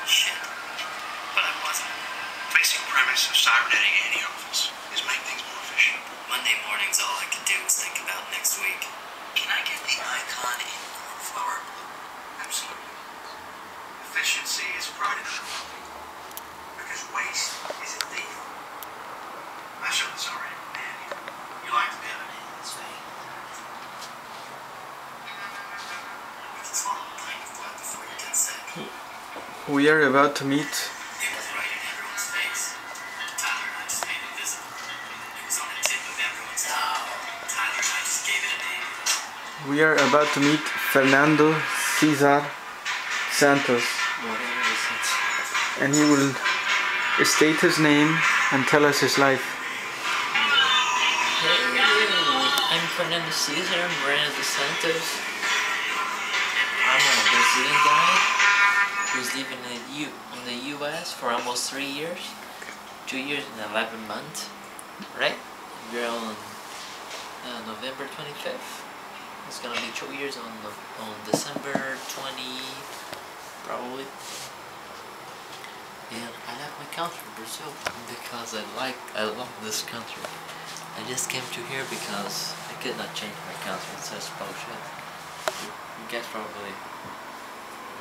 shit. But I wasn't. Basic premise of cybernetic anti-office is make things more efficient. Monday mornings, all I could do was think about next week. Can I get the icon in cornflower blue? Absolutely. Efficiency is pride in the company. Because waste is a thief. I showed this already, man. You like the pivot? That's right. We can swallow a pint of blood before you get sick. We are about to meet. It was right in everyone's face. Tyler and I just made it visible. It was on the tip of everyone's tongue. Tyler and I just gave it a name. We are about to meet Fernando Cesar Santos, and he will state his name and tell us his life. Hey, I'm Fernando Cesar Moreno Santos. I'm a Brazilian guy who's living in the US for almost 3 years, 2 years and 11 months, right? We're on November 25th. It's gonna be 2 years on December 20, probably. And I left my country, Brazil, because I love this country. I just came to here because I could not change my country. It's such bullshit. You guys probably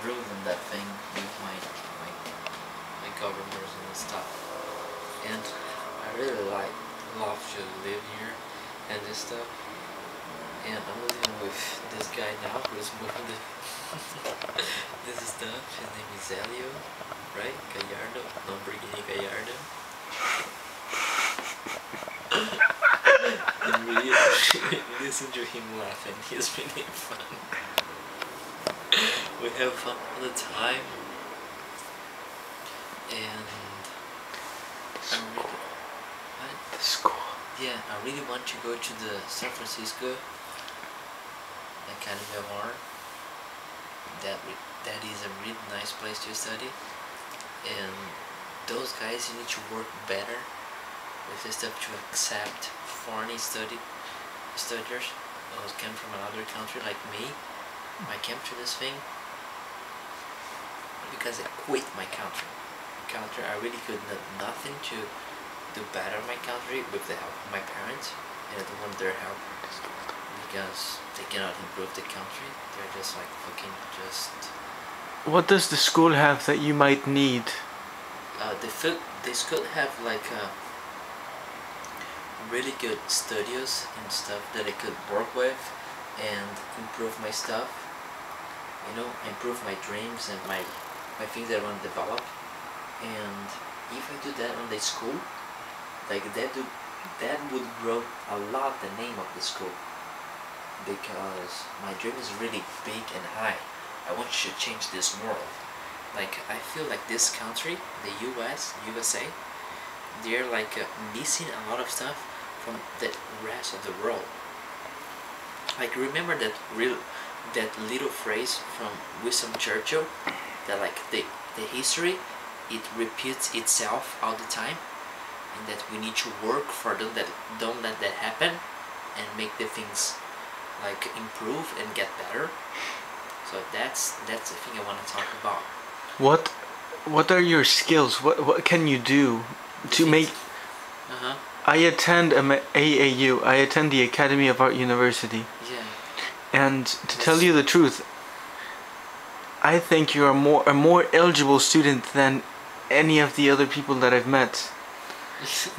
ruined that thing with my governors and stuff. And I really love to live here and this stuff. And I'm living with this guy now who's moving this is Dutch. His name is Elio, right? Gallardo, Lamborghini Gallardo. And we listen to him laughing. He's really fun. We have fun all the time. And I'm really what? School. Yeah, I really want to go to the San Francisco Academy of Art. That is a really nice place to study, and those guys, you need to work better with the stuff to accept foreign studiers who came from another country like me. I came to this thing because I quit my country. I really could do nothing to do better in my country with the help of my parents, and I don't want their help because they cannot improve the country. They're just like fucking just. What does the school have that you might need? The school have like really good studios and stuff that I could work with and improve my stuff. You know, improve my dreams and my things that I want to develop. And if I do that on the school, like that would grow a lot the name of the school. Because my dream is really big and high. I want to change this world. Like, I feel like this country, the USA, they're like missing a lot of stuff from the rest of the world. Like, remember that little phrase from Winston Churchill, that like the history, it repeats itself all the time, and that we need to work for them, that don't let that happen, and make the things like improve and get better. So that's the thing I want to talk about. What are your skills? What can you do to make? I attend AAU. I attend the Academy of Art University. Yeah. And to tell you the truth, I think you're a more eligible student than any of the other people that I've met.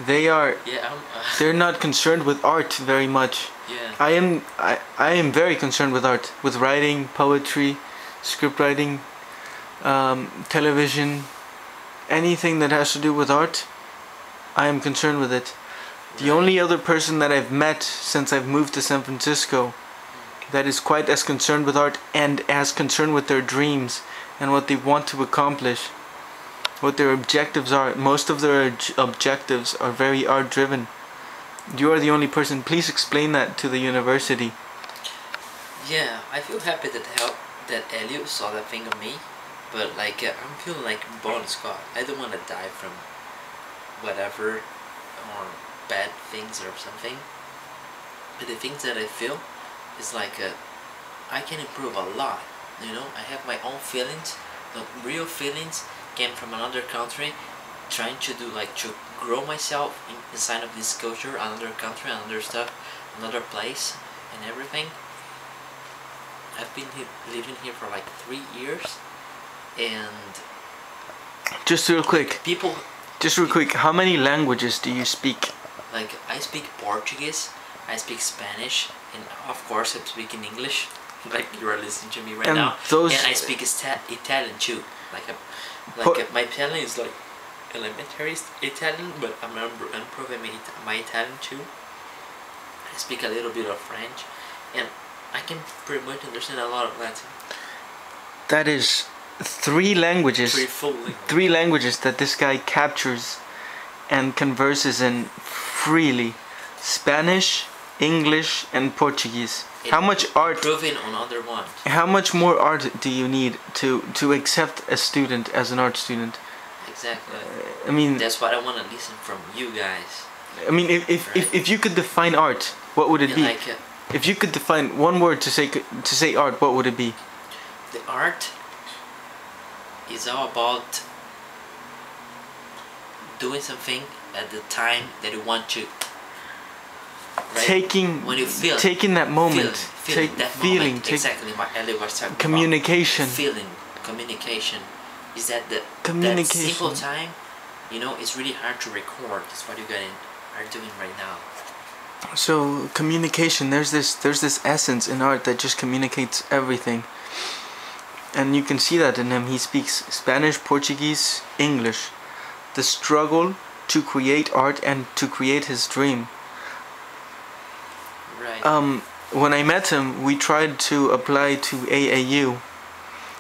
They're not concerned with art very much. Yeah. I am very concerned with art, with writing, poetry, script writing, television, anything that has to do with art. I am concerned with it. The only other person that I've met since I've moved to San Francisco that is quite as concerned with art and as concerned with their dreams and what they want to accomplish, what their objectives are. Most of their objectives are very art driven. You are the only person. Please explain that to the university. Yeah, I feel happy that Elliot saw that thing on me, but like I'm feeling like Bon Scott. I don't want to die from whatever or bad things or something. But the things that I feel is like I can improve a lot. You know, I have my own feelings. The real feelings came from another country, trying to do like to grow myself inside of this culture, another country, another stuff, another place, and everything. I've been living here for like 3 years, and Just real quick. people Just real quick. How many languages do you speak? like I speak Portuguese, I speak Spanish, and of course I'm speaking English, like you are listening to me right And now. those- And I speak Italian too. Po- My Italian is like elementary Italian, but I'm improving my Italian too. I speak a little bit of French, and I can pretty much understand a lot of Latin. That is 3 languages. Pretty fully. 3 languages that this guy captures and converses in freely: Spanish, English, and Portuguese. How much art? Improving on other ones. How much more art do you need to accept a student as an art student? Exactly. I mean, That's what I want to listen from you guys. if you could define art, what would it And be? like If you could define one word to say art, what would it be? the art is all about doing something at the time that you want to. Right? Taking when you feel taking that moment, feeling that feeling, moment. Exactly what Ellie was talking communication. about. Feeling, communication. Is that that Communication. simple time? You know, it's really hard to record. That's what you guys are doing right now. So communication, there's this essence in art that just communicates everything. And you can see that in him. He speaks Spanish, Portuguese, English. The struggle to create art and to create his dream. Right. When I met him, we tried to apply to AAU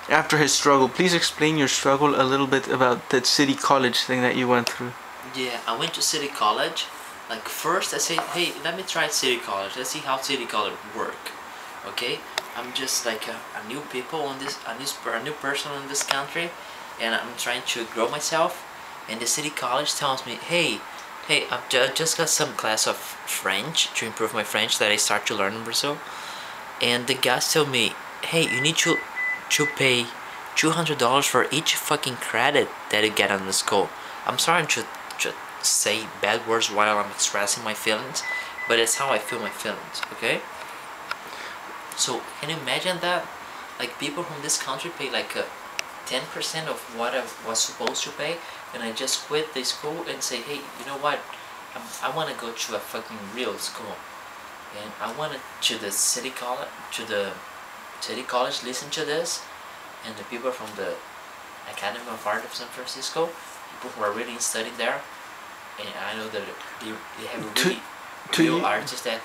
after his struggle. Please explain your struggle a little bit about that city college thing that you went through. Yeah, I went to City College. Like first I say, hey, let me try City College. Let's see how City College work. Okay, I'm just like a new people on this, a new person in this country, and I'm trying to grow myself. And the City College tells me, hey, I've just got some class of French to improve my French that I start to learn in Brazil. And the guys tell me, hey, you need to pay $200 for each fucking credit that you get on the school. I'm sorry to say bad words while I'm expressing my feelings, but it's how I feel my feelings, okay? So can you imagine that? Like people from this country pay like 10% of what I was supposed to pay, and I just quit the school and say, hey, you know what? I want to go to a fucking real school, and I want to the city college listen to this, and the people from the Academy of Art of San Francisco, people who are really studying there, and I know that they have a really real artists that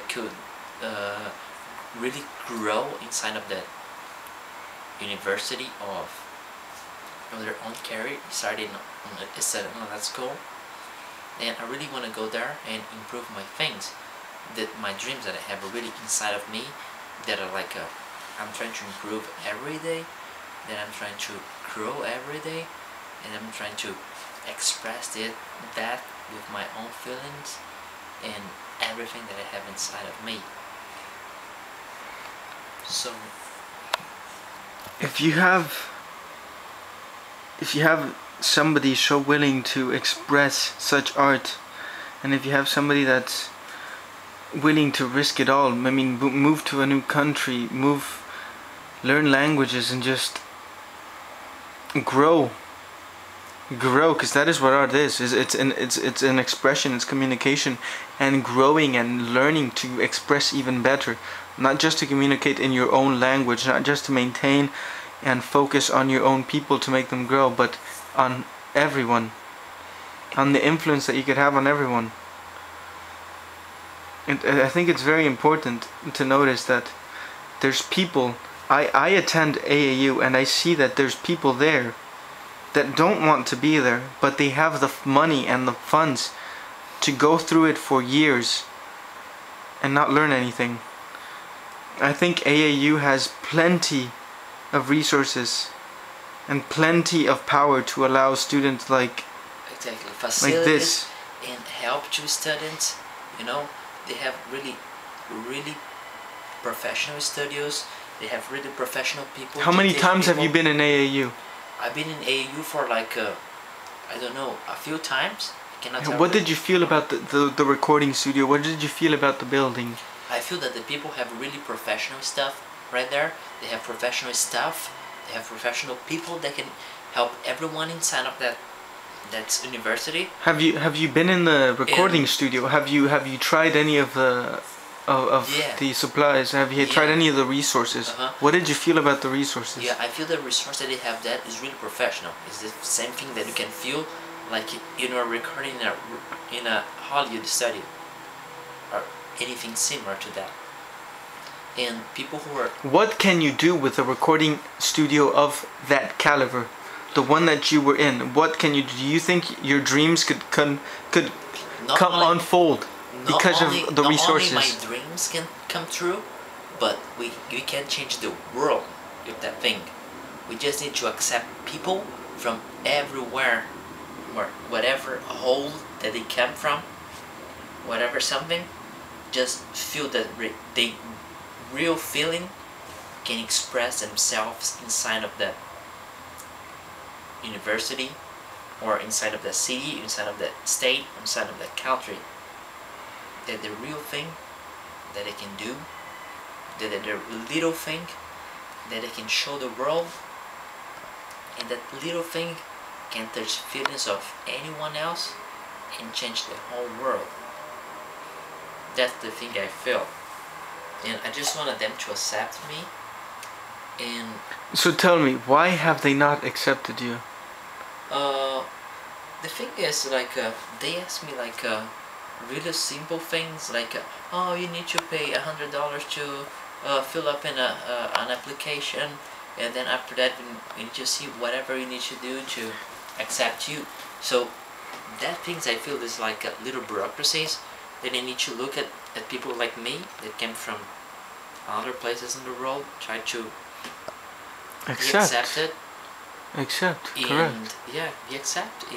could really grow inside of that university of their own career, starting on that school. And I really want to go there and improve my things, that my dreams that I have are really inside of me, that are like I'm trying to improve every day, that I'm trying to grow every day, and I'm trying to express that with my own feelings and everything that I have inside of me. So If you have somebody so willing to express such art, and if you have somebody that's willing to risk it all, I mean, move to a new country, learn languages, and just grow, because that is what art is. It's an expression, it's communication, and growing and learning to express even better, not just to communicate in your own language, not just to maintain and focus on your own people to make them grow, but on everyone, on the influence that you could have on everyone. And I think it's very important to notice that there's people. I attend AAU and I see that there's people there that don't want to be there, but they have the money and the funds to go through it for years and not learn anything. I think AAU has plenty of resources and plenty of power to allow students like facilities this and help to students. You know, they have really professional studios. They have really professional people. How to many teach times have people. you been in AAU? I've been in AAU for like I don't know, a few times. I cannot tell What you. did you feel about the recording studio? What did you feel about the building? I feel that the people have really professional stuff right there. They have professional staff. They have professional people that can help everyone inside of that's university. Have you been in the recording studio? Have you tried any of the Yeah. the supplies? Have you tried any of the resources? What did you feel about the resources? Yeah, I feel the resource that they have that is really professional. It's the same thing that you can feel like you are recording in a Hollywood studio or anything similar to that. And people who are... What can you do with a recording studio of that caliber? The one that you were in. What can you do? Do you think your dreams could unfold because of the resources? Not only my dreams can come true, but we can change the world with that thing. We just need to accept people from everywhere, or whatever hole that they came from, whatever something, just feel that they real feeling can express themselves inside of the university, or inside of the city, inside of the state, inside of the country. That the real thing that they can do, that the little thing that they can show the world, and that little thing can touch feelings of anyone else and change the whole world. That's the thing I feel, and I just wanted them to accept me. And so tell me, why have they not accepted you? The thing is, like, they ask me like really simple things, like, oh, you need to pay $100 to fill up in an application, and then after that you need to see whatever you need to do to accept you. So that things I feel is like little bureaucracies that they need to look at people like me that came from other places in the world, try to be accepted. Correct. Yeah, be accepted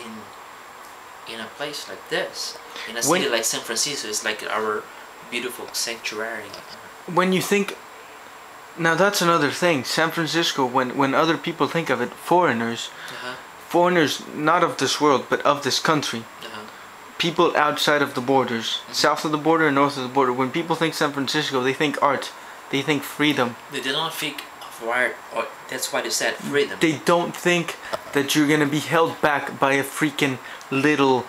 in a place like this. In a city like San Francisco, it's like our beautiful sanctuary. When you think, now that's another thing. San Francisco, when other people think of it, foreigners, foreigners not of this world but of this country, people outside of the borders, south of the border and north of the border. When people think San Francisco, they think art, they think freedom. They do not think of art, or that's why they said freedom. They don't think that you're gonna be held back by a freaking little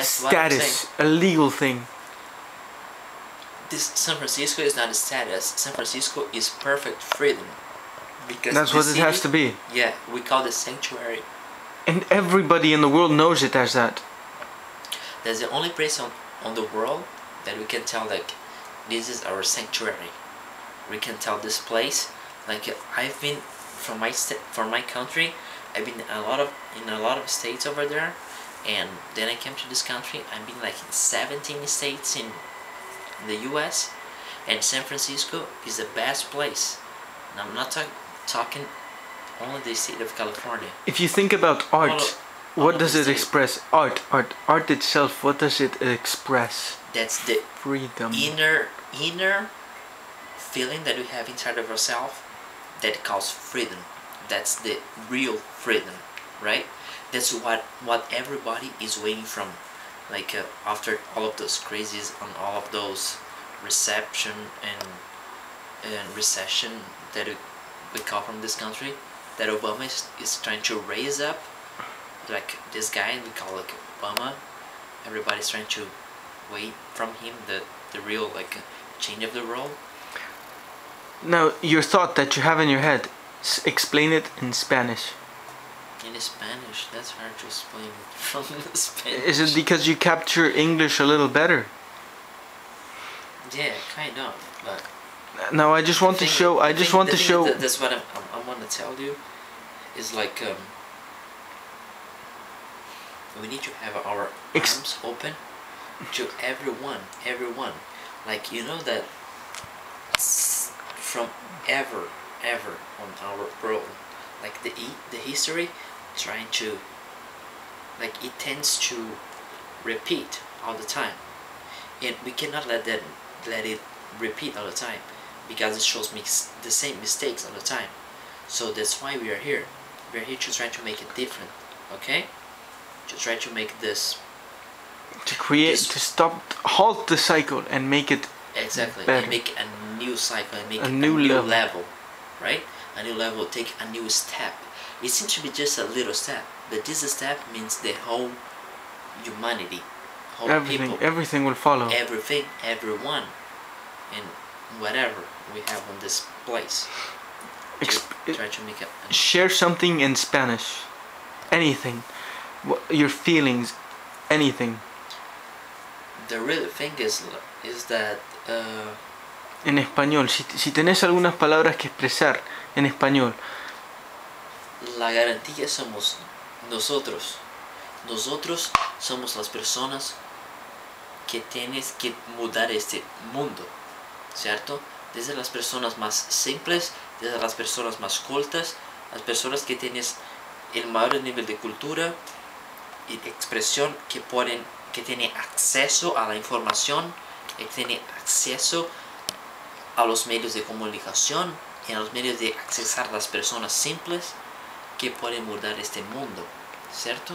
status, a legal thing. This San Francisco is not a status. San Francisco is perfect freedom. Because that's what it has to be. Yeah, we call it sanctuary. And everybody in the world knows it as that. That's the only place on the world that we can tell, like, this is our sanctuary. We can tell this place, like, I've been from my country, I've been in a lot of states over there, and then I came to this country. I've been like in 17 states in the US, and San Francisco is the best place. And I'm not talking only the state of California. If you think about art, what does it express? Art itself, what does it express? That's the freedom, inner feeling that we have inside of ourselves that calls freedom. That's the real freedom, right? That's what everybody is waiting from, like after all of those crazies and all of those recession that we call from this country, that Obama is trying to raise up, like this guy we call like Obama. Everybody's trying to wait from him the real like change of the world. Now, your thought that you have in your head, explain it in Spanish. In Spanish, that's hard to explain from Spanish. Is it because you capture English a little better? Yeah, kind of. But now I just want to show. That's what I want to tell you. Is like we need to have our arms open to everyone. Like, you know that from ever on our world, like the history trying to, like, it tends to repeat all the time, and we cannot let it repeat all the time, because it shows me the same mistakes all the time. So that's why we are here. We are here to try to make it different, okay? To try to make this To create, to stop, halt the cycle and make it exactly better. and make a new cycle and make A a new new level. level, right? A new level, take a new step. It seems to be just a little step, but this step means the whole humanity, whole everything, people, everything will follow. everything, everyone, and whatever we have on this place. Try to make it. Share something in Spanish. Anything. Your feelings. Anything. The real thing is that En español. Si tenés algunas palabras que expresar en español. la garantía somos nosotros. Nosotros somos las personas que tienes que mudar este mundo, ¿cierto? Desde las personas más simples, desde las personas más cultas, las personas que tienes el mayor nivel de cultura y de expresión, que tienen acceso a la información, que tienen acceso a los medios de comunicación y a los medios de accesar a las personas simples que pueden mudar este mundo, ¿cierto?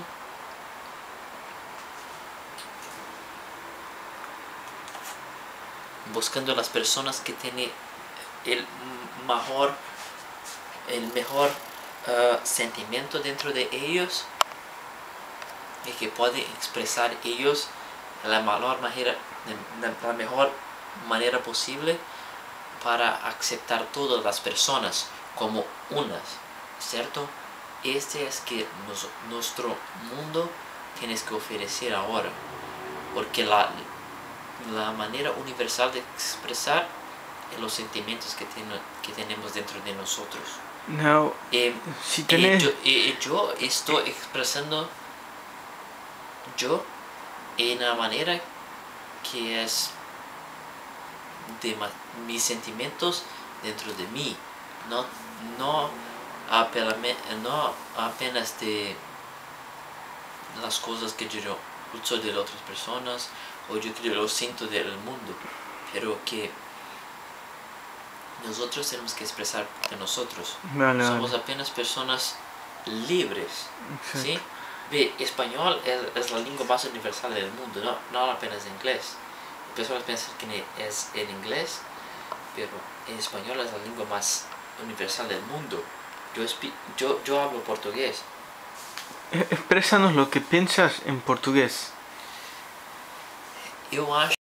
Buscando las personas que tienen el mejor sentimiento dentro de ellos y que pueden expresar ellos de la mejor manera posible para aceptar todas las personas como unas, ¿cierto? Este es que nuestro mundo tienes que ofrecer ahora, porque la manera universal de expresar los sentimientos que tenemos dentro de nosotros. No, si tenés... yo estoy expresando yo en una manera que es de mis sentimientos dentro de mí, no apenas de las cosas que yo escucho de otras personas o yo que lo siento del mundo, pero que nosotros tenemos que expresar de nosotros. Somos apenas personas libres. Exacto. ¿Sí? Ve, español es la lengua más universal del mundo, no apenas inglés. Personas piensan que es en inglés, pero en español es la lengua más universal del mundo. Yo hablo portugués. Exprésanos lo que piensas en portugués. Eu acho